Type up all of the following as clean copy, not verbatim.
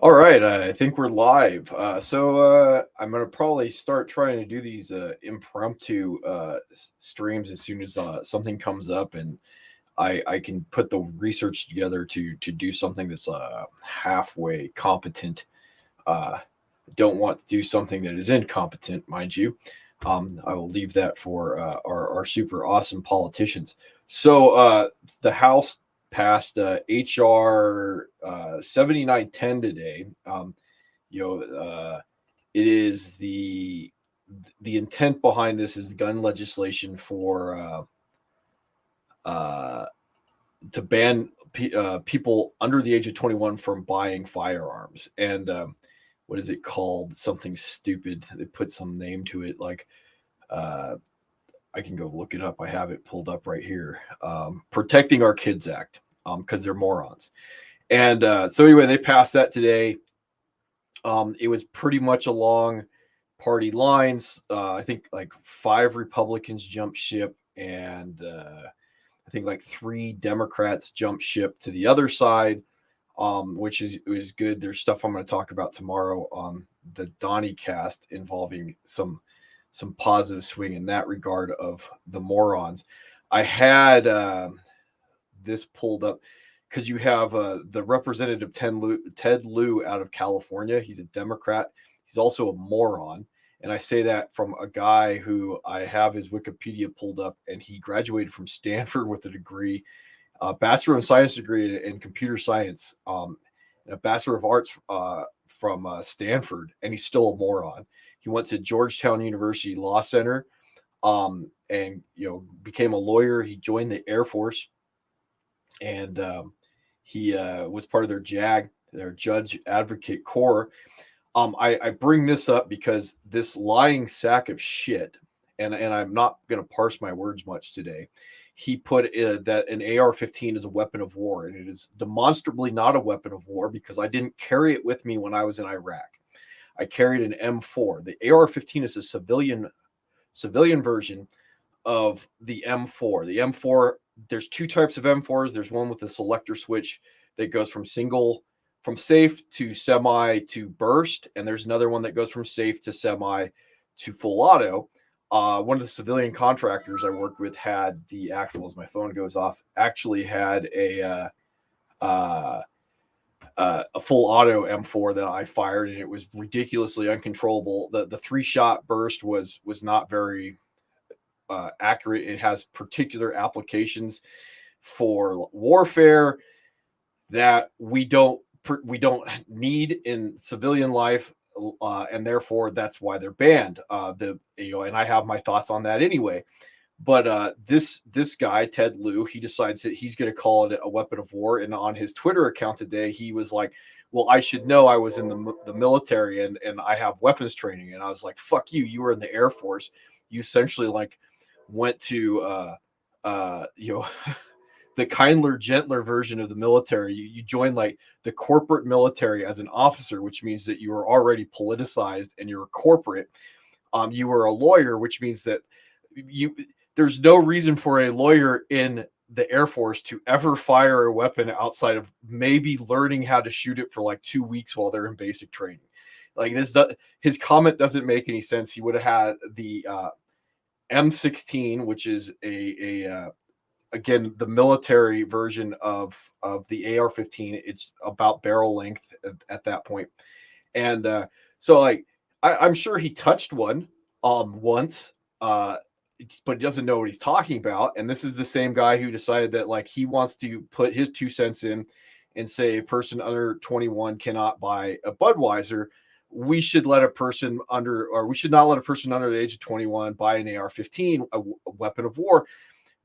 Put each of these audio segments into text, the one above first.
All right, I think we're live. So I'm gonna probably start trying to do these impromptu streams as soon as something comes up, and I can put the research together to do something that's halfway competent. Uh, don't want to do something that is incompetent, mind you. I will leave that for our super awesome politicians. So the House passed HR 7910 today. You know, it is the intent behind this is the gun legislation for uh, to ban people under the age of 21 from buying firearms. And what is it called? Something stupid. They put some name to it, like uh, I can go look it up. I have it pulled up right here. Protecting Our Kids Act, because they're morons. And so anyway, they passed that today. It was pretty much along party lines. I think like five Republicans jumped ship, and I think like three Democrats jumped ship to the other side, which is was good. There's stuff I'm going to talk about tomorrow on the Donnie cast involving some positive swing in that regard of the morons. I had this pulled up because you have the representative Ted Lieu out of California. He's a Democrat. He's also a moron. And I say that from a guy who I have his Wikipedia pulled up, and he graduated from Stanford with a degree, a Bachelor of Science degree in computer science, and a Bachelor of Arts from Stanford, and he's still a moron. He went to Georgetown University Law Center, and became a lawyer. He joined the Air Force, and he was part of their JAG, their Judge Advocate Corps. I bring this up because this lying sack of shit, and I'm not going to parse my words much today. He put that an AR-15 is a weapon of war, and it is demonstrably not a weapon of war because I didn't carry it with me when I was in Iraq. I carried an M4. The AR-15 is a civilian version of the M4. The M4, there's two types of M4s. There's one with a selector switch that goes from safe to semi to burst, and there's another one that goes from safe to semi to full auto. One of the civilian contractors I worked with had the actual, as my phone goes off, actually had a full auto M4 that I fired, and it was ridiculously uncontrollable. The 3-shot burst was not very accurate. It has particular applications for warfare that we don't need in civilian life, and therefore that's why they're banned. And I have my thoughts on that anyway. But this guy Ted Lieu, he decides that he's going to call it a weapon of war, and on his Twitter account today, he was like, "Well, I should know. I was in the military, and I have weapons training." And I was like, "Fuck you! You were in the Air Force. You essentially like went to the kindler, gentler version of the military. You joined like the corporate military as an officer, which means that you were already politicized and you're a corporate. You were a lawyer, which means that there's no reason for a lawyer in the Air Force to ever fire a weapon outside of maybe learning how to shoot it for like 2 weeks while they're in basic training. Like his comment doesn't make any sense. He would have had the M16, which is again the military version of the AR-15. It's about barrel length at that point, and so like I'm sure he touched one once, but he doesn't know what he's talking about. And this is the same guy who decided that like he wants to put his 2 cents in and say a person under 21 cannot buy a Budweiser. We should let a person under, or we should not let a person under the age of 21 buy an AR-15, a weapon of war.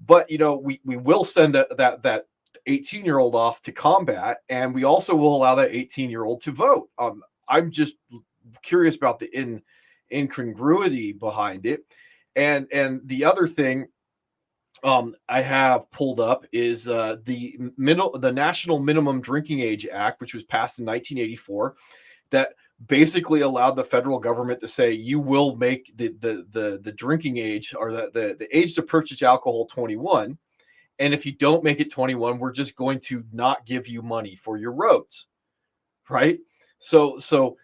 But we will send that 18-year-old off to combat, and we also will allow that 18-year-old to vote. I'm just curious about the incongruity behind it. And the other thing I have pulled up is the National Minimum Drinking Age Act, which was passed in 1984, that basically allowed the federal government to say you will make the drinking age, or the age to purchase alcohol, 21, and if you don't make it 21, we're just going to not give you money for your roads, right? So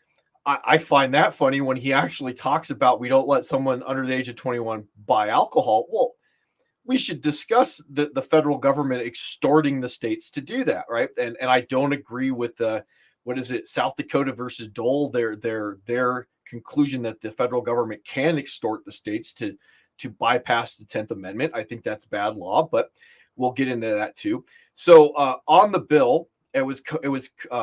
I find that funny when he actually talks about we don't let someone under the age of 21 buy alcohol. Well, we should discuss the federal government extorting the states to do that, right? And I don't agree with the what is it, South Dakota versus Dole, their conclusion that the federal government can extort the states to bypass the 10th Amendment. I think that's bad law, but we'll get into that too. So on the bill, it was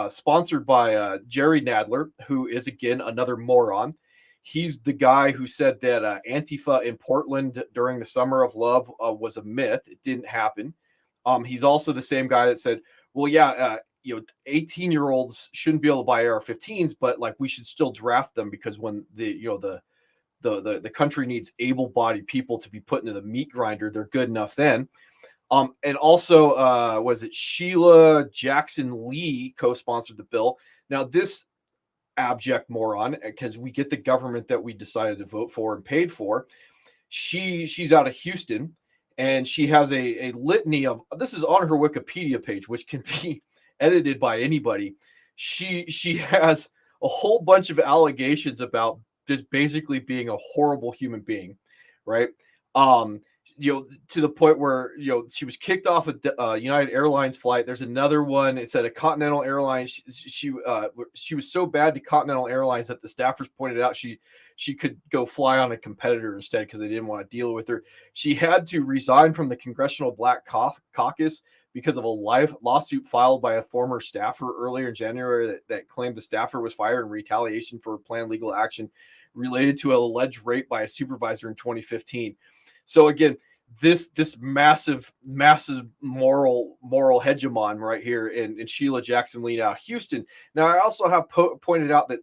sponsored by Jerry Nadler, who is again another moron. He's the guy who said that Antifa in Portland during the Summer of Love was a myth. It didn't happen. He's also the same guy that said, well, yeah, 18-year-olds shouldn't be able to buy AR-15s, but like we should still draft them because when the country needs able-bodied people to be put into the meat grinder, they're good enough then. And also, was it Sheila Jackson Lee co-sponsored the bill? Now, this abject moron, because we get the government that we decided to vote for and paid for. She's out of Houston, and she has a litany of, this is on her Wikipedia page, which can be edited by anybody. She has a whole bunch of allegations about just basically being a horrible human being, right? To the point where she was kicked off a United Airlines flight. There's another one. It said a Continental Airlines. She was so bad to Continental Airlines that the staffers pointed out she could go fly on a competitor instead because they didn't want to deal with her. She had to resign from the Congressional Black Caucus because of a live lawsuit filed by a former staffer earlier in January that claimed the staffer was fired in retaliation for planned legal action related to an alleged rape by a supervisor in 2015. So again, this massive moral hegemon right here in Sheila Jackson Lee out of Houston. Now, I also have pointed out that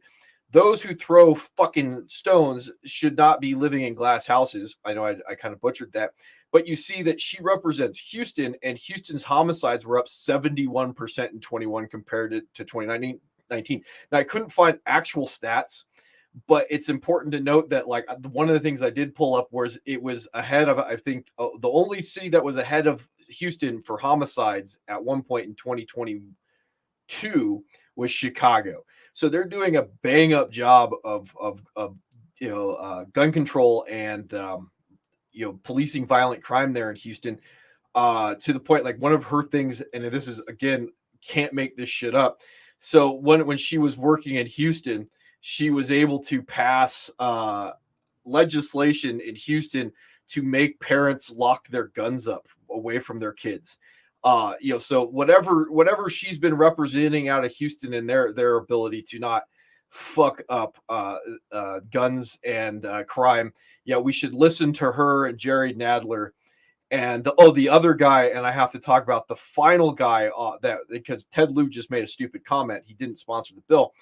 those who throw fucking stones should not be living in glass houses. I know I kind of butchered that, but you see that she represents Houston, and Houston's homicides were up 71% in 21 compared to 2019. Now, I couldn't find actual stats, but it's important to note that like one of the things I did pull up was it was ahead of, I think the only city that was ahead of Houston for homicides at one point in 2022 was Chicago. So they're doing a bang up job of gun control and policing violent crime there in Houston, to the point like one of her things, and this is again, can't make this shit up. So when she was working in Houston, she was able to pass legislation in Houston to make parents lock their guns up away from their kids. So whatever she's been representing out of Houston and their ability to not fuck up guns and crime, we should listen to her and Jerry Nadler. And the other guy, and I have to talk about the final guy that because Ted Lieu just made a stupid comment. He didn't sponsor the bill.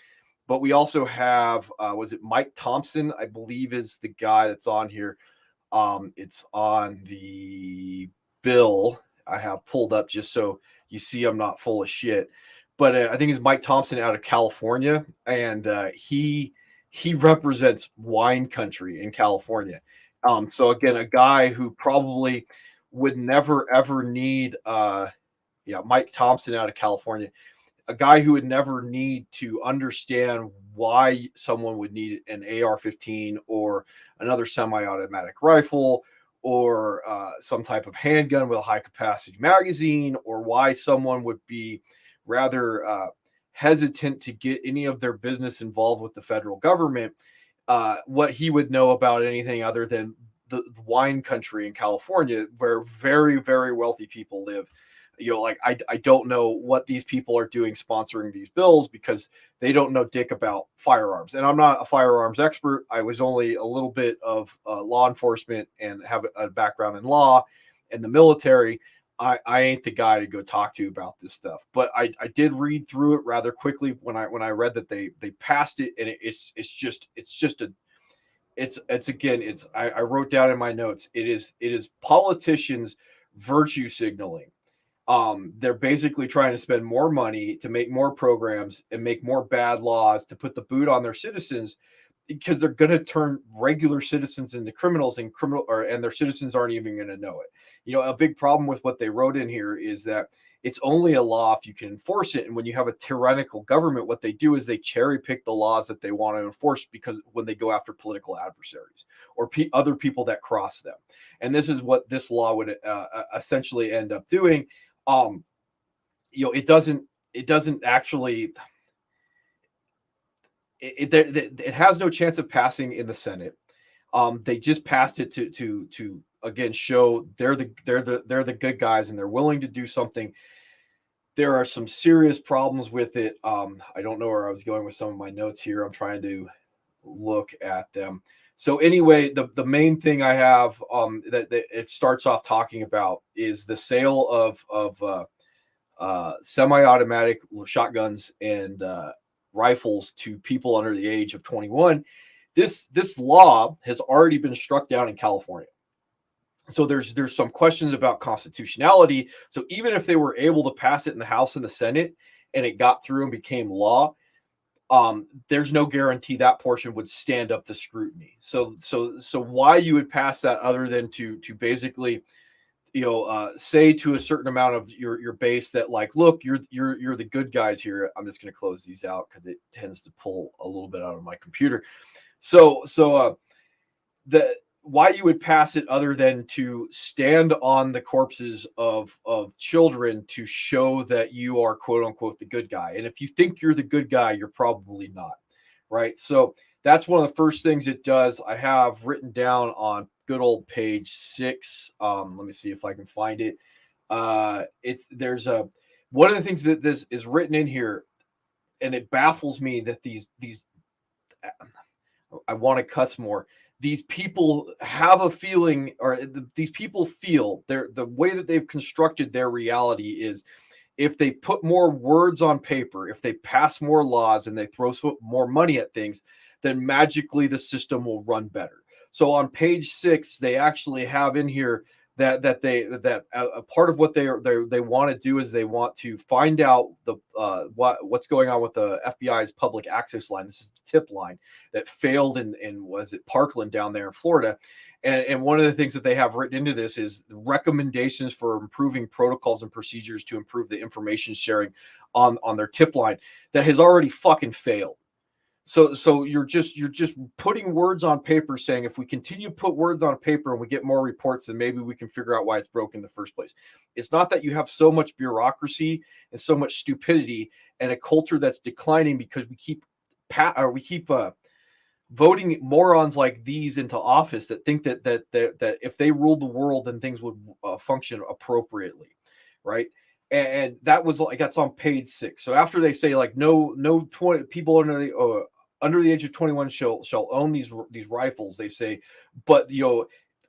But we also have, was it Mike Thompson, I believe is the guy that's on here. It's on the bill I have pulled up just so you see I'm not full of shit. But I think it's Mike Thompson out of California, and he represents wine country in California. So again, a guy who probably would never ever need, Mike Thompson out of California, a guy who would never need to understand why someone would need an AR-15 or another semi-automatic rifle or some type of handgun with a high-capacity magazine, or why someone would be rather hesitant to get any of their business involved with the federal government. What he would know about anything other than the wine country in California, where very, very wealthy people live. I don't know what these people are doing sponsoring these bills because they don't know dick about firearms. And I'm not a firearms expert. I was only a little bit of law enforcement and have a background in law and the military. I ain't the guy to go talk to about this stuff. But I did read through it rather quickly when I read that they passed it, and I wrote down in my notes, it is politicians virtue signaling. They're basically trying to spend more money to make more programs and make more bad laws to put the boot on their citizens, because they're going to turn regular citizens into criminals, and their citizens aren't even going to know it. A big problem with what they wrote in here is that It's only a law if you can enforce it. And when you have a tyrannical government, what they do is they cherry pick the laws that they want to enforce, because when they go after political adversaries or other people that cross them. And this is what this law would essentially end up doing. It doesn't actually, it has no chance of passing in the Senate. They just passed it to again show they're the good guys, and they're willing to do something. There are some serious problems with it. I don't know where I was going with some of my notes here. I'm trying to look at them. So anyway, the main thing I have that it starts off talking about is the sale of semi-automatic shotguns and rifles to people under the age of 21. This law has already been struck down in California. So there's some questions about constitutionality. So even if they were able to pass it in the House and the Senate and it got through and became law, there's no guarantee that portion would stand up to scrutiny. So why you would pass that other than to basically, say to a certain amount of your base that, like, look, you're the good guys here. I'm just going to close these out because it tends to pull a little bit out of my computer. So the why you would pass it other than to stand on the corpses of children to show that you are, quote unquote, the good guy. And if you think you're the good guy, you're probably not, right? So that's one of the first things it does. I have written down on good old page 6. Let me see if I can find it. There's one of the things that this is written in here, and it baffles me that these I want to cuss more. These people have a feeling, or these people feel the way that they've constructed their reality is, if they put more words on paper, if they pass more laws, and they throw more money at things, then magically the system will run better. So on page 6, they actually have in here that a part of what they want to do is they want to find out what's going on with the FBI's public access line. This is the tip line that failed in was it Parkland down there in Florida. And one of the things that they have written into this is recommendations for improving protocols and procedures to improve the information sharing on their tip line that has already fucking failed. So you're just putting words on paper, saying if we continue to put words on paper and we get more reports, then maybe we can figure out why it's broken in the first place. It's not that you have so much bureaucracy and so much stupidity and a culture that's declining because we keep voting morons like these into office that think that if they ruled the world, then things would function appropriately, right? And that was like, that's on page 6. So after they say, like, no 20 people under the age of 21 shall own these rifles, they say, but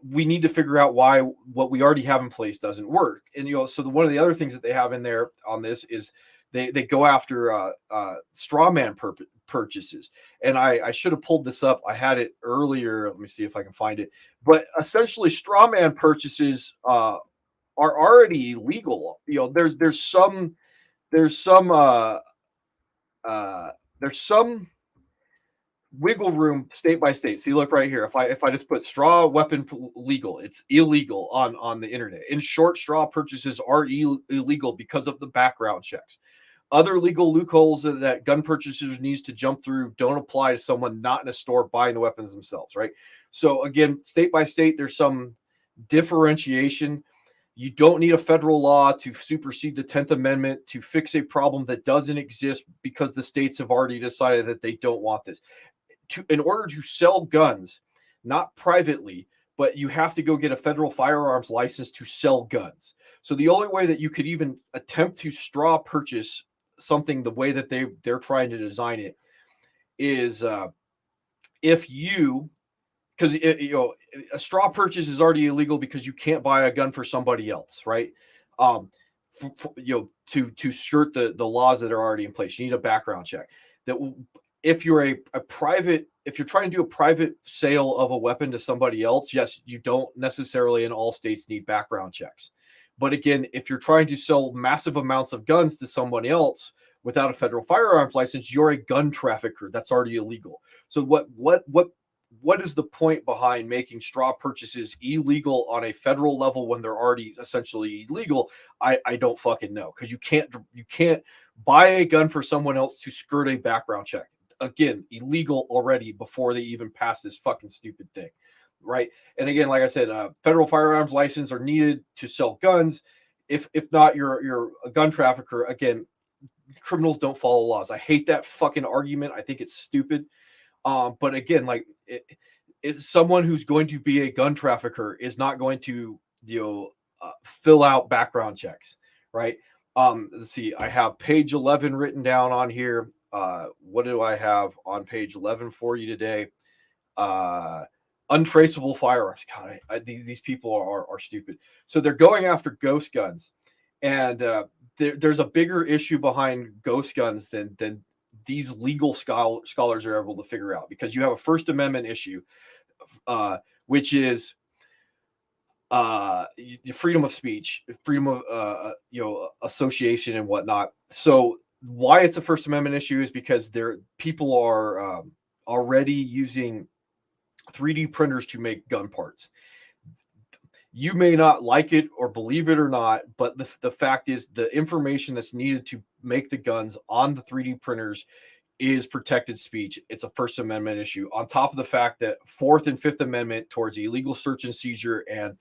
we need to figure out why what we already have in place doesn't work. And so one of the other things that they have in there on this is they go after straw man purchases. And I should have pulled this up. I had it earlier. Let me see if I can find it. But essentially, straw man purchases are already illegal. There's some wiggle room state by state. So you look right here. If I just put straw weapon legal, it's illegal on the internet. In short, straw purchases are illegal because of the background checks. Other legal loopholes that gun purchasers needs to jump through don't apply to someone not in a store buying the weapons themselves, right? So again, state by state, there's some differentiation. You don't need a federal law to supersede the 10th Amendment to fix a problem that doesn't exist because the states have already decided that they don't want this. In order to sell guns, not privately, but you have to go get a federal firearms license to sell guns. So the only way that you could even attempt to straw purchase something the way that they're trying to design it is if you, because a straw purchase is already illegal because you can't buy a gun for somebody else, right? To skirt the laws that are already in place, you need a background check. That if you're if you're trying to do a private sale of a weapon to somebody else, yes, you don't necessarily in all states need background checks. But again, if you're trying to sell massive amounts of guns to someone else without a federal firearms license, you're a gun trafficker. That's already illegal. So what what is the point behind making straw purchases illegal on a federal level when they're already essentially illegal? I don't fucking know, because you can't buy a gun for someone else to skirt a background check. Again, illegal already before they even pass this fucking stupid thing, right? And again, like I said, federal firearms license are needed to sell guns. If not, you're a gun trafficker. Again, criminals don't follow laws. I hate that fucking argument. I think it's stupid. But again, like it's someone who's going to be a gun trafficker is not going to fill out background checks, right? Let's see. I have page 11 written down on here. What do I have on page 11 for you today? Untraceable firearms. God, these people are stupid. So they're going after ghost guns, and there's a bigger issue behind ghost guns than these legal scholars are able to figure out, because you have a First Amendment issue, which is freedom of speech, freedom of association and whatnot. So why it's a First Amendment issue is because people are already using 3D printers to make gun parts. You may not like it or believe it or not, but the fact is the information that's needed to make the guns on the 3D printers is protected speech. It's a First Amendment issue. On top of the fact that Fourth and Fifth Amendment towards illegal search and seizure and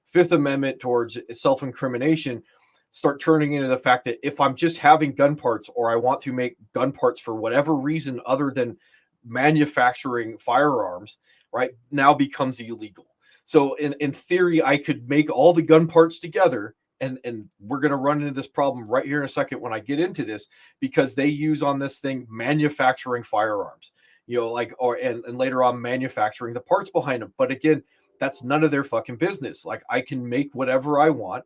Fifth Amendment towards self-incrimination start turning into the fact that if I'm just having gun parts, or I want to make gun parts for whatever reason other than manufacturing firearms, right, now becomes illegal. So in theory, I could make all the gun parts together, and we're going to run into this problem right here in a second when I get into this, because they use on this thing manufacturing firearms, and later on manufacturing the parts behind them. But again, that's none of their fucking business. Like, I can make whatever I want,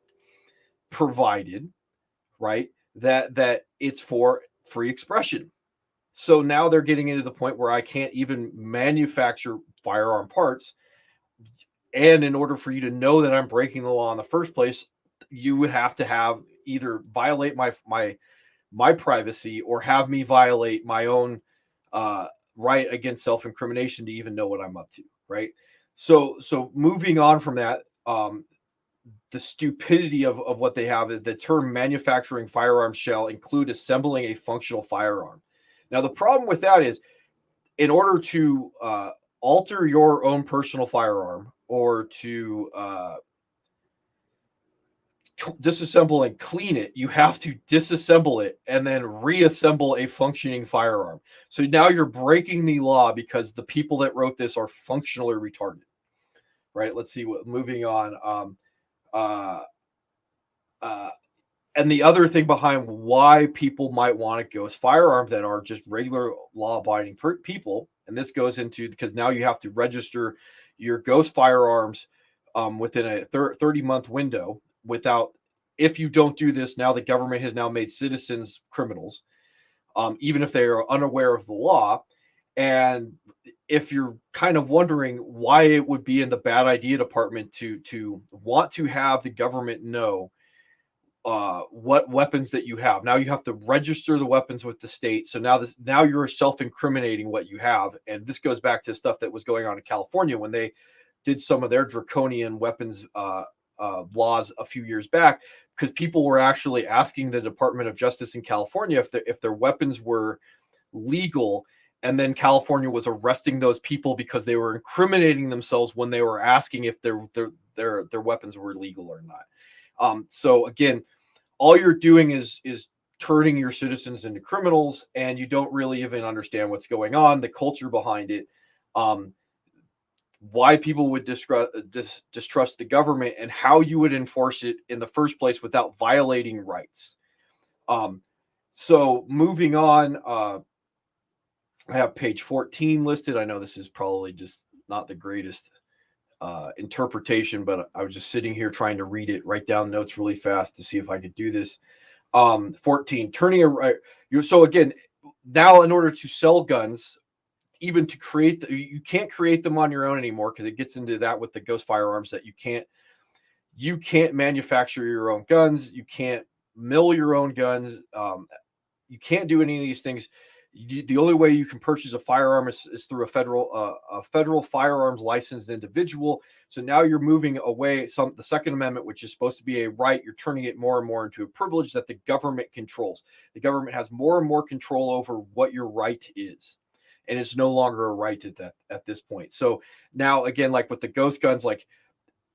provided, right, that it's for free expression. So now they're getting into the point where I can't even manufacture firearm parts. And in order for you to know that I'm breaking the law in the first place, you would have to have either violate my privacy, or have me violate my own right against self-incrimination to even know what I'm up to, right? So moving on from that, the stupidity of what they have is the term manufacturing firearms shall include assembling a functional firearm. Now, the problem with that is, in order to alter your own personal firearm, or to disassemble and clean it, you have to disassemble it and then reassemble a functioning firearm. So now you're breaking the law because the people that wrote this are functionally retarded, right? Let's see what, moving on. And the other thing behind why people might want to ghost firearms that are just regular law-abiding people, and this goes into, because now you have to register your ghost firearms within a 30-month window. If you don't do this, now the government has now made citizens criminals, even if they are unaware of the law. And if you're kind of wondering why it would be in the bad idea department to want to have the government know what weapons that you have, now you have to register the weapons with the state. So now you're self-incriminating what you have. And this goes back to stuff that was going on in California when they did some of their draconian weapons laws a few years back, because people were actually asking the Department of Justice in California if their weapons were legal, and then California was arresting those people because they were incriminating themselves when they were asking if their weapons were legal or not. So again, all you're doing is turning your citizens into criminals, and you don't really even understand what's going on, the culture behind it, why people would distrust the government, and how you would enforce it in the first place without violating rights. So moving on, I have page 14 listed. I know this is probably just not the greatest interpretation, but I was just sitting here trying to read it, write down notes really fast to see if I could do this. 14, so again, now in order to sell guns, even to create you can't create them on your own anymore, because it gets into that with the ghost firearms, that you can't manufacture your own guns, you can't mill your own guns, you can't do any of these things. The only way you can purchase a firearm is through a federal firearms licensed individual. So now you're moving away the Second Amendment, which is supposed to be a right, you're turning it more and more into a privilege that the government controls. The government has more and more control over what your right is, and it's no longer a right at this point. So now again, like with the ghost guns, like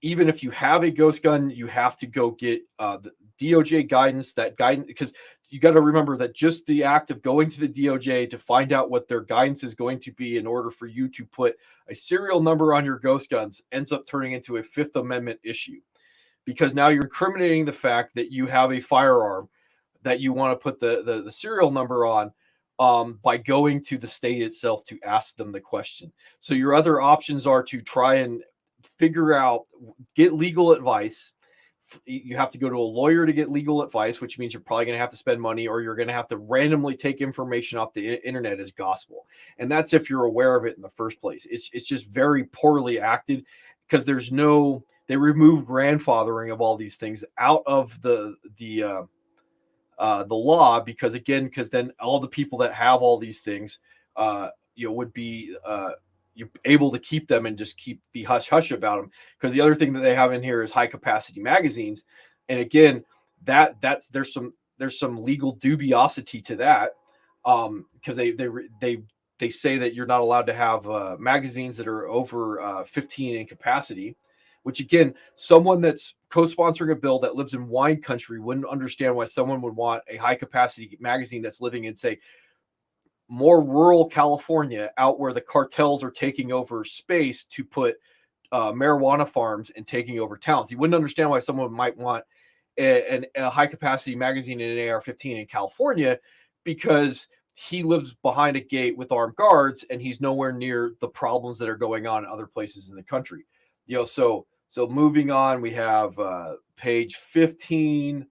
even if you have a ghost gun, you have to go get the DOJ guidance. That guidance, because you got to remember that just the act of going to the DOJ to find out what their guidance is going to be in order for you to put a serial number on your ghost guns ends up turning into a Fifth Amendment issue, because now you're incriminating the fact that you have a firearm that you want to put the serial number on by going to the state itself to ask them the question. So your other options are to try and figure out, get legal advice. You have to go to a lawyer to get legal advice, which means you're probably going to have to spend money, or you're going to have to randomly take information off the internet as gospel. And that's if you're aware of it in the first place. It's just very poorly acted, because they remove grandfathering of all these things out of the law, because then all the people that have all these things, would be you're able to keep them and just be hush hush about them. Because the other thing that they have in here is high capacity magazines, and again, that's there's some legal dubiosity to that, because they say that you're not allowed to have magazines that are over 15 in capacity, which again, someone that's co-sponsoring a bill that lives in wine country wouldn't understand why someone would want a high capacity magazine that's living in, say, more rural California, out where the cartels are taking over space to put marijuana farms and taking over towns. You wouldn't understand why someone might want a high capacity magazine in an AR-15 in California, because he lives behind a gate with armed guards and he's nowhere near the problems that are going on in other places in the country. So moving on, we have page 15,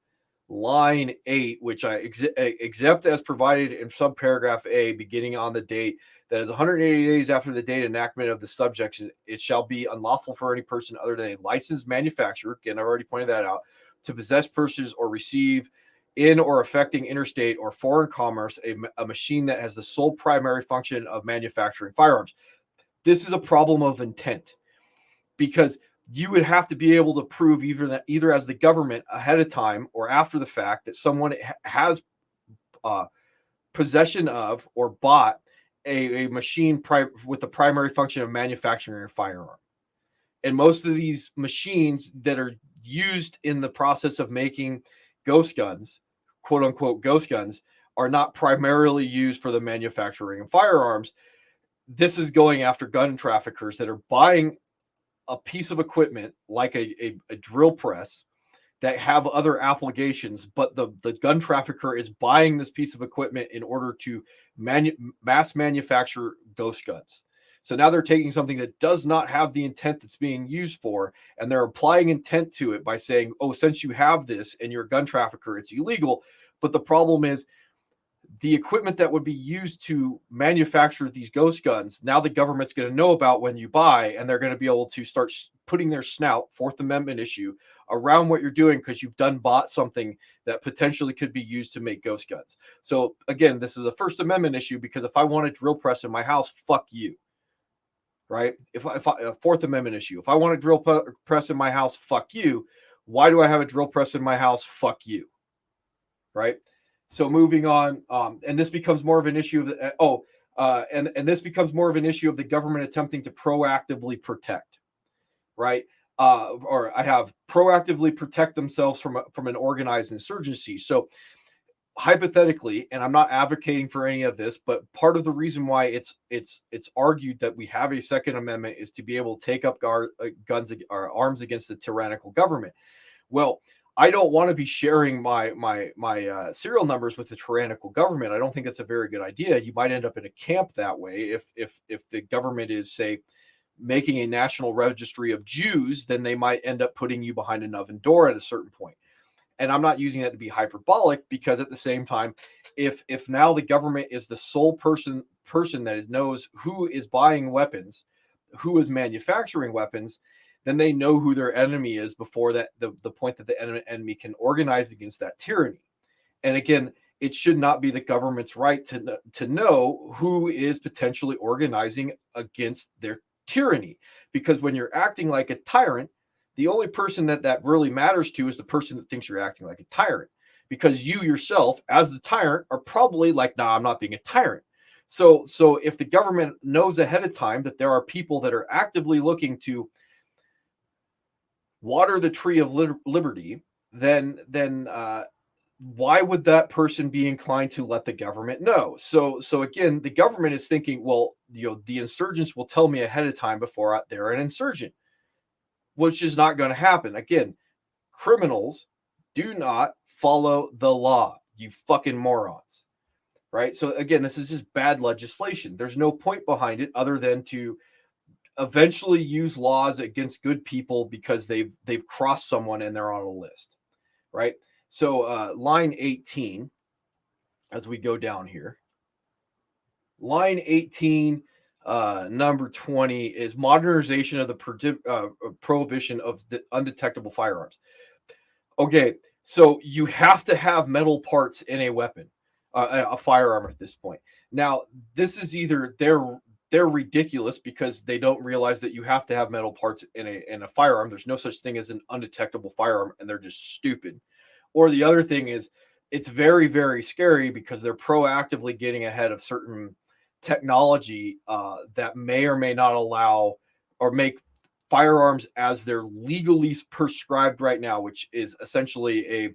line 8, which I except as provided in subparagraph A, beginning on the date that is 180 days after the date enactment of the subsection, it shall be unlawful for any person other than a licensed manufacturer, again, I've already pointed that out, to possess, purchase, or receive in or affecting interstate or foreign commerce a machine that has the sole primary function of manufacturing firearms. This is a problem of intent, because you would have to be able to prove either as the government ahead of time or after the fact that someone has possession of or bought a machine with the primary function of manufacturing a firearm. And most of these machines that are used in the process of making ghost guns, quote unquote ghost guns, are not primarily used for the manufacturing of firearms. This is going after gun traffickers that are buying a piece of equipment like a drill press that have other applications, but the gun trafficker is buying this piece of equipment in order to mass manufacture ghost guns. So now they're taking something that does not have the intent that's being used for, and they're applying intent to it by saying, oh, since you have this and you're a gun trafficker, it's illegal. But the problem is, the equipment that would be used to manufacture these ghost guns, now the government's going to know about when you buy, and they're going to be able to start putting their snout, Fourth Amendment issue, around what you're doing, because you've bought something that potentially could be used to make ghost guns. So again, this is a First Amendment issue, because if I want a drill press in my house, fuck you. Right? If a Fourth Amendment issue, if I want a drill press in my house, fuck you. Why do I have a drill press in my house? Fuck you. Right? So moving on, and this becomes more of an issue of this becomes more of an issue of the government attempting to proactively protect, right? Or I have proactively protect themselves from an organized insurgency. So hypothetically, and I'm not advocating for any of this, but part of the reason why it's argued that we have a Second Amendment is to be able to take up guns or arms against the tyrannical government. Well, I don't want to be sharing my serial numbers with the tyrannical government. I don't think that's a very good idea. You might end up in a camp that way. If the government is, say, making a national registry of Jews, then they might end up putting you behind an oven door at a certain point. And I'm not using that to be hyperbolic, because at the same time, if now the government is the sole person that knows who is buying weapons, who is manufacturing weapons, then they know who their enemy is before that the point that the enemy can organize against that tyranny. And again, it should not be the government's right to know who is potentially organizing against their tyranny. Because when you're acting like a tyrant, the only person that really matters to is the person that thinks you're acting like a tyrant. Because you yourself, as the tyrant, are probably like, nah, I'm not being a tyrant. So if the government knows ahead of time that there are people that are actively looking to water the tree of liberty, then why would that person be inclined to let the government know? So again, the government is thinking, well, the insurgents will tell me ahead of time before they're an insurgent, which is not going to happen. Again, criminals do not follow the law, you fucking morons. Right? So again, this is just bad legislation. There's no point behind it other than to eventually use laws against good people because they've crossed someone and they're on a list. Right? So line 18, as we go down here, line 18, number 20 is modernization of the prohibition of the undetectable firearms. Okay, so you have to have metal parts in a weapon, a firearm at this point. Now, this is either they're ridiculous because they don't realize that you have to have metal parts in a firearm. There's no such thing as an undetectable firearm, and they're just stupid. Or the other thing is it's very, very scary because they're proactively getting ahead of certain technology that may or may not allow or make firearms as they're legally prescribed right now, which is essentially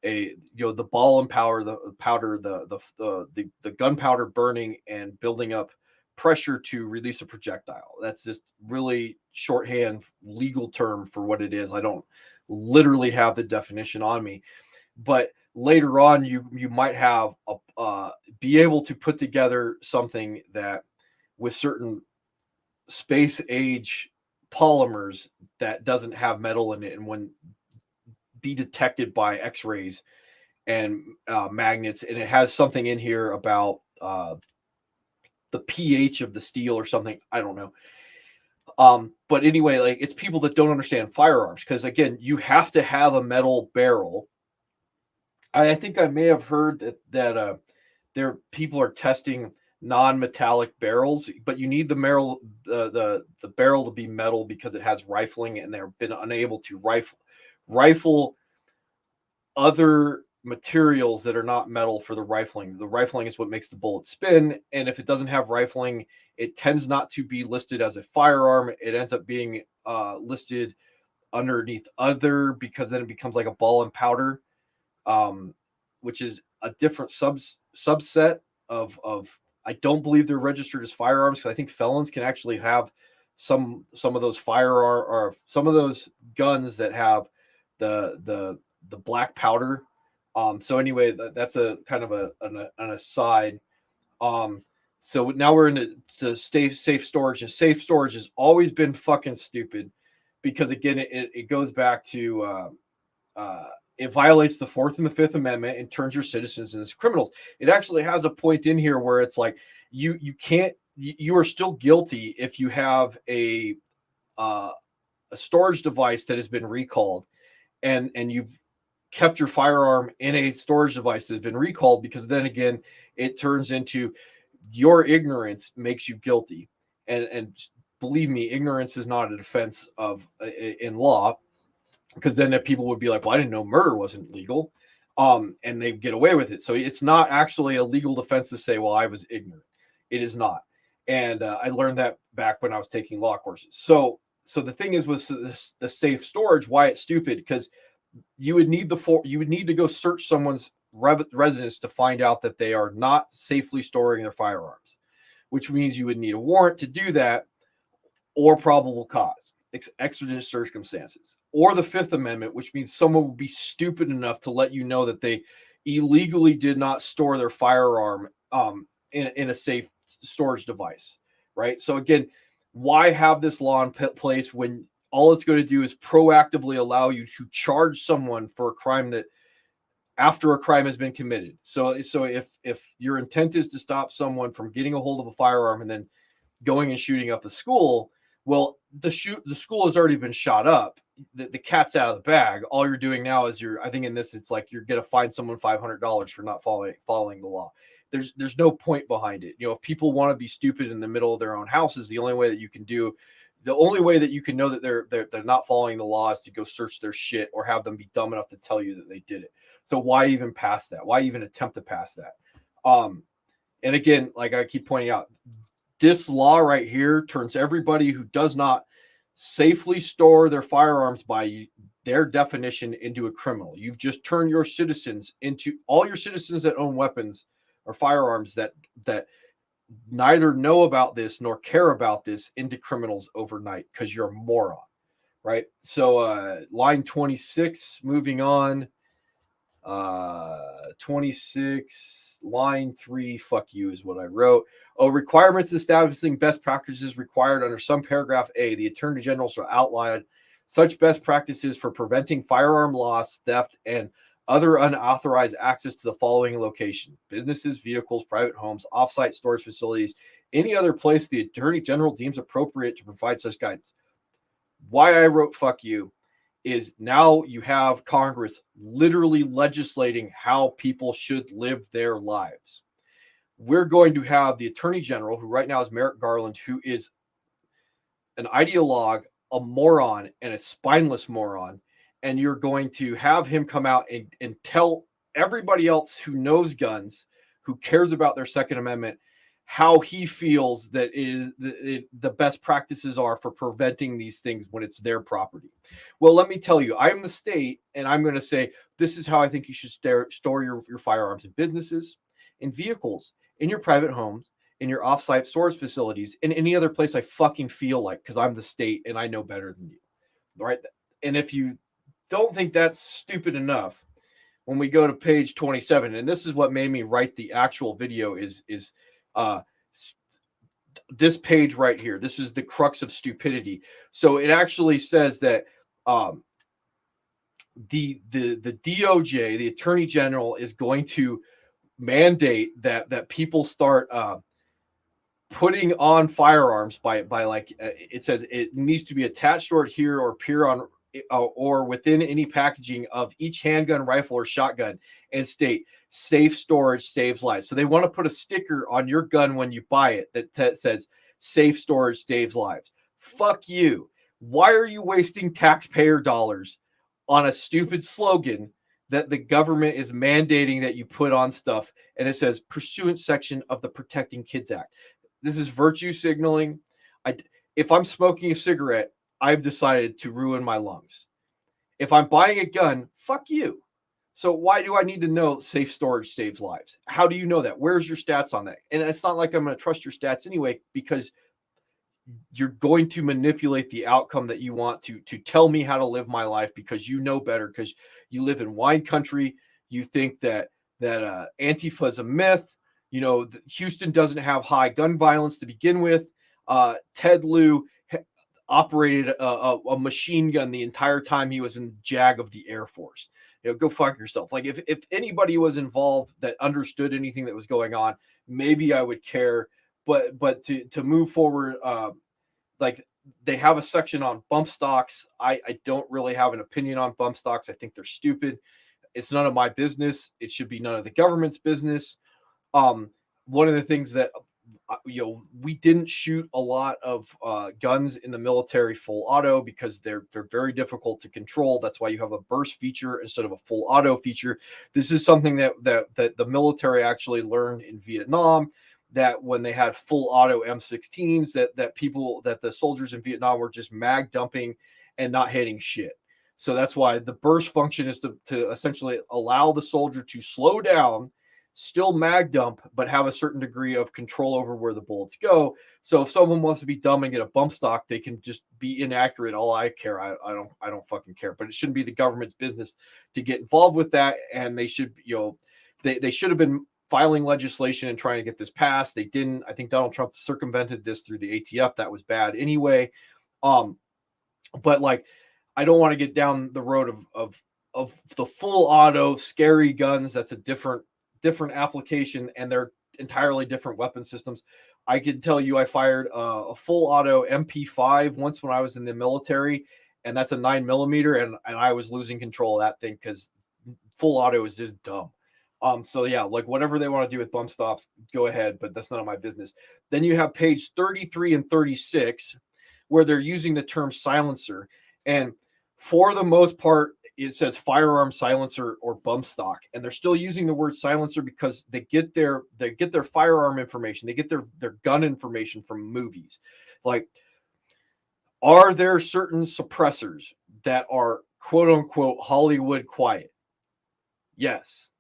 the ball and powder, the gunpowder burning and building up pressure to release a projectile. That's just really shorthand legal term for what it is. I don't literally have the definition on me, but later on you might have be able to put together something that with certain space age polymers that doesn't have metal in it, and when be detected by x-rays and magnets, and it has something in here about the pH of the steel or something, I don't know. But anyway, like, it's people that don't understand firearms, because again, you have to have a metal barrel. I think I may have heard that there people are testing non-metallic barrels, but you need the barrel to be metal because it has rifling, and they've been unable to rifle other materials that are not metal for the rifling. The rifling is what makes the bullet spin, and if it doesn't have rifling, it tends not to be listed as a firearm. It ends up being listed underneath other, because then it becomes like a ball and powder, which is a different subset of I don't believe they're registered as firearms, because I think felons can actually have some of those firearm, or some of those guns that have the black powder. So anyway, that's a kind of an aside. So now we're into safe storage, and safe storage has always been fucking stupid, because again, it goes back to it violates the Fourth and the Fifth Amendment and turns your citizens into criminals. It actually has a point in here where it's like you are still guilty if you have a storage device that has been recalled, and you've kept your firearm in a storage device that has been recalled, because then again, it turns into your ignorance makes you guilty. And believe me, ignorance is not a defense in law, because then people would be like, well, I didn't know murder wasn't legal. And they get away with it. So it's not actually a legal defense to say, well, I was ignorant. It is not. And I learned that back when I was taking law courses. So the thing is with the safe storage, why it's stupid, because you would need to go search someone's residence to find out that they are not safely storing their firearms, which means you would need a warrant to do that, or probable cause, exigent circumstances, or the Fifth Amendment, which means someone would be stupid enough to let you know that they illegally did not store their firearm in a safe storage device, right? So again, why have this law in place when all it's going to do is proactively allow you to charge someone for a crime that after a crime has been committed? So if your intent is to stop someone from getting a hold of a firearm and then going and shooting up a school, well, the school has already been shot up. The cat's out of the bag. All you're doing now is I think in this, it's like you're going to fine someone $500 for not following the law. There's no point behind it. If people want to be stupid in the middle of their own houses, the only way that you can know that they're not following the law is to go search their shit or have them be dumb enough to tell you that they did it. So why even pass that? Why even attempt to pass that? And again, like I keep pointing out, this law right here turns everybody who does not safely store their firearms by their definition into a criminal. You've just turned your citizens into all your citizens that own weapons or firearms that neither know about this nor care about this into criminals overnight because you're a moron, right? So line 26, moving on. 26, line 3, fuck you is what I wrote. Requirements establishing best practices required under some paragraph A. The Attorney General shall outline such best practices for preventing firearm loss, theft, and other unauthorized access to the following location: businesses, vehicles, private homes, offsite storage facilities, any other place the Attorney General deems appropriate to provide such guidance. Why I wrote fuck you is now you have Congress literally legislating how people should live their lives. We're going to have the Attorney General, who right now is Merrick Garland, who is an ideologue, a moron, and a spineless moron. And you're going to have him come out and tell everybody else who knows guns, who cares about their Second Amendment, how he feels that the best practices are for preventing these things when it's their property. Well, let me tell you, I am the state, and I'm going to say, this is how I think you should store your firearms in businesses, in vehicles, in your private homes, in your offsite storage facilities, in any other place I fucking feel like, because I'm the state and I know better than you. Right? And if you don't think that's stupid enough, when we go to page 27, and this is what made me write the actual video, is this page right here. This is the crux of stupidity. So it actually says that the DOJ, the Attorney General, is going to mandate that people start putting on firearms by like it says it needs to be attached or adhere or appear on or within any packaging of each handgun, rifle, or shotgun, and state safe storage saves lives. So they want to put a sticker on your gun when you buy it that says safe storage saves lives. Fuck you. Why are you wasting taxpayer dollars on a stupid slogan that the government is mandating that you put on stuff? And it says pursuant section of the Protecting Kids Act. This is virtue signaling. If I'm smoking a cigarette, I've decided to ruin my lungs. If I'm buying a gun, fuck you. So why do I need to know safe storage saves lives? How do you know that? Where's your stats on that? And it's not like I'm going to trust your stats anyway, because you're going to manipulate the outcome that you want to tell me how to live my life because you know better, because you live in wine country. You think that Antifa is a myth. Houston doesn't have high gun violence to begin with. Ted Lieu operated a machine gun the entire time he was in JAG of the Air Force. Go fuck yourself. Like if anybody was involved that understood anything that was going on, maybe I would care. But to move forward, like they have a section on bump stocks. I don't really have an opinion on bump stocks. I think they're stupid. It's none of my business. It should be none of the government's business. One of the things that we didn't shoot a lot of guns in the military full auto because they're very difficult to control. That's why you have a burst feature instead of a full auto feature. This is something that the military actually learned in Vietnam, that when they had full auto M16s, that the soldiers in Vietnam were just mag dumping and not hitting shit. So that's why the burst function is to essentially allow the soldier to slow down, still mag dump, but have a certain degree of control over where the bullets go. So if someone wants to be dumb and get a bump stock, they can just be inaccurate. All I care, I don't fucking care. But it shouldn't be the government's business to get involved with that. And they should, they should have been filing legislation and trying to get this passed. They didn't. I think Donald Trump circumvented this through the ATF. That was bad anyway. But like, I don't want to get down the road of the full auto scary guns. That's a different application, and they're entirely different weapon systems. I can tell you I fired a full auto MP5 once when I was in the military, and that's a 9 millimeter, and I was losing control of that thing because full auto is just dumb. So yeah, like whatever they want to do with bump stops, go ahead, but that's none of my business. Then you have page 33 and 36, where they're using the term silencer, and for the most part, it says firearm silencer or bump stock, and they're still using the word silencer because they get their firearm information, they get their gun information from movies. Like, are there certain suppressors that are quote unquote Hollywood quiet? Yes,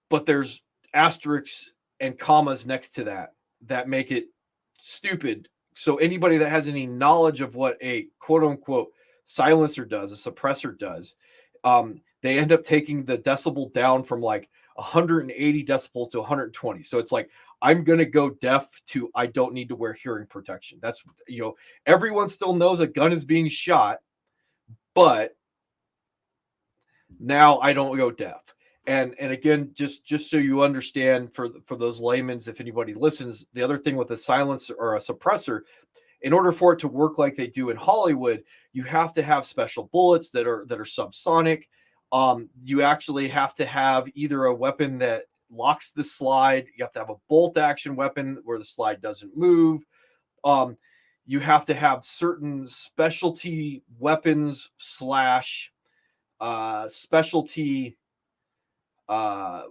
but there's asterisks and commas next to that make it stupid. So anybody that has any knowledge of what a quote unquote silencer does, a suppressor does, they end up taking the decibel down from like 180 decibels to 120. So it's like, I'm gonna go deaf to I don't need to wear hearing protection. That's, everyone still knows a gun is being shot, but now I don't go deaf. And again, just so you understand, for those laymen's, if anybody listens, the other thing with a silencer or a suppressor, in order for it to work like they do in Hollywood, you have to have special bullets that are subsonic. You actually have to have either a weapon that locks the slide. You have to have a bolt action weapon where the slide doesn't move. Um, you have to have certain specialty weapons slash specialty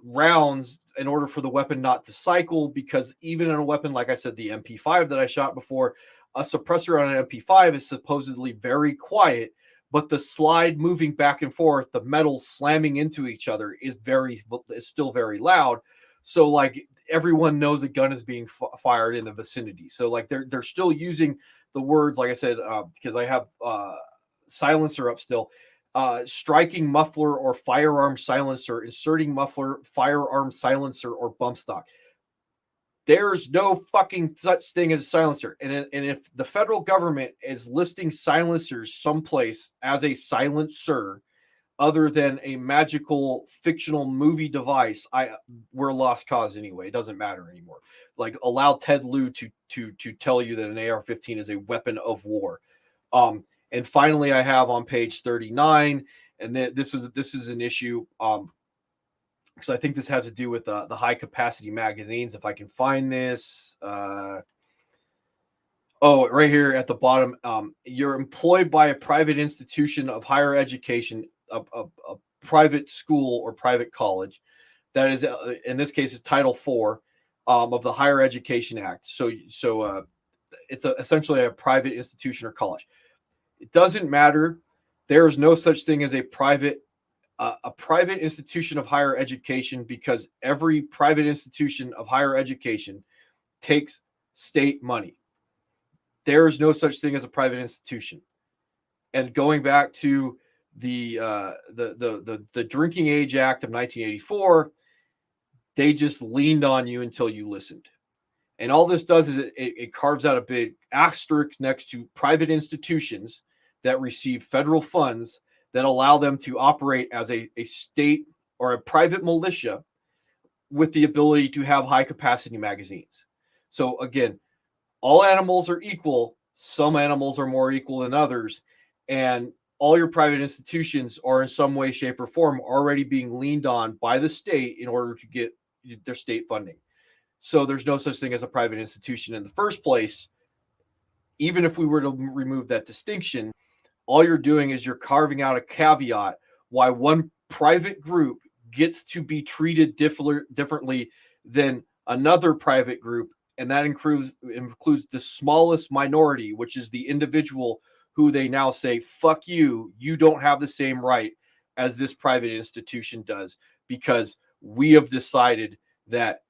rounds in order for the weapon not to cycle, because even in a weapon like I said, the MP5 that I shot before, a suppressor on an MP5 is supposedly very quiet, but the slide moving back and forth, the metals slamming into each other is still very loud. So like everyone knows a gun is being fired in the vicinity. So like they're still using the words, like I said, because I have silencer up still. Striking muffler or firearm silencer, inserting muffler, firearm silencer, or bump stock. There's no fucking such thing as a silencer. And if the federal government is listing silencers someplace as a silencer other than a magical fictional movie device, we're lost cause anyway. It doesn't matter anymore. Like, allow Ted Lieu to tell you that an AR-15 is a weapon of war. And finally, I have on page 39, and this is an issue, because I think this has to do with the high capacity magazines. If I can find this, right here at the bottom, you're employed by a private institution of higher education, a private school or private college, that is, in this case, is Title IV of the Higher Education Act. So it's essentially a private institution or college. It doesn't matter. There is no such thing as a private institution of higher education, because every private institution of higher education takes state money. There is no such thing as a private institution. And going back to the Drinking Age Act of 1984, they just leaned on you until you listened. And all this does is it carves out a big asterisk next to private institutions that receive federal funds that allow them to operate as a state or a private militia with the ability to have high capacity magazines. So again, all animals are equal. Some animals are more equal than others. And all your private institutions are in some way, shape, or form already being leaned on by the state in order to get their state funding. So there's no such thing as a private institution in the first place. Even if we were to remove that distinction, all you're doing is you're carving out a caveat why one private group gets to be treated differently than another private group. And that includes the smallest minority, which is the individual who they now say, fuck you, you don't have the same right as this private institution does, because we have decided that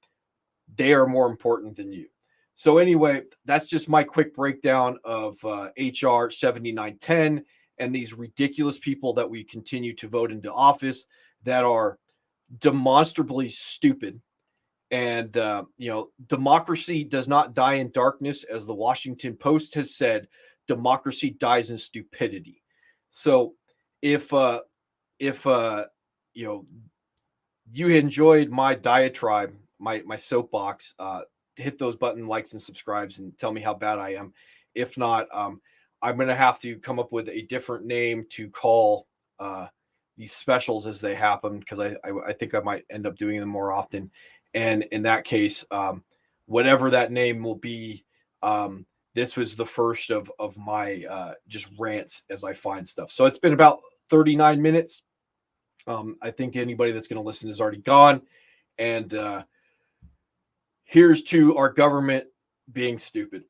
they are more important than you. So anyway, that's just my quick breakdown of HR 7910 and these ridiculous people that we continue to vote into office that are demonstrably stupid. And, democracy does not die in darkness. As the Washington Post has said, democracy dies in stupidity. So if you enjoyed my diatribe, my soapbox, hit those button likes and subscribes and tell me how bad I am. If not, I'm going to have to come up with a different name to call these specials as they happen, because I think I might end up doing them more often. And in that case, whatever that name will be, this was the first of my just rants as I find stuff. So it's been about 39 minutes. I think anybody that's going to listen is already gone. And here's to our government being stupid.